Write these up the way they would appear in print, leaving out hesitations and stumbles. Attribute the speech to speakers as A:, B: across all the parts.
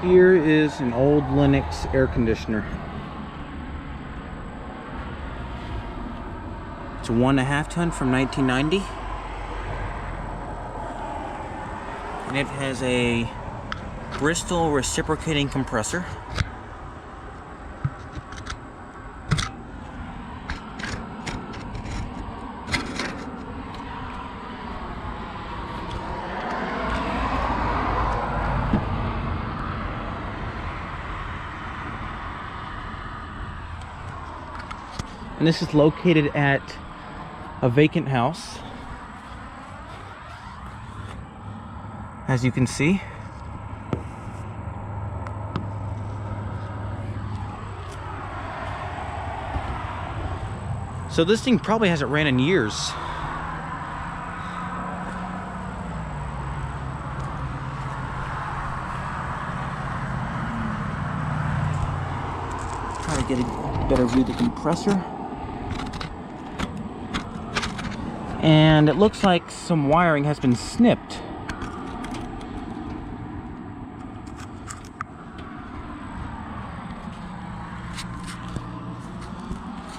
A: Here is an old Lennox air conditioner. It's a 1.5 ton from 1990. And it has a Bristol reciprocating compressor. And this is located at a vacant house, as you can see. So this thing probably hasn't ran in years. Try to get a better view of the compressor. And it looks like some wiring has been snipped.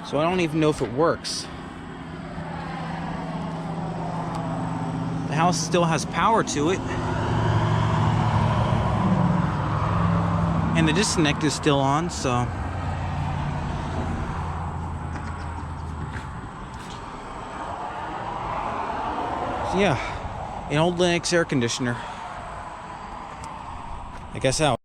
A: So I don't even know if it works. The house still has power to it. And the disconnect is still on, so. Yeah, an old Lennox air conditioner. I guess out.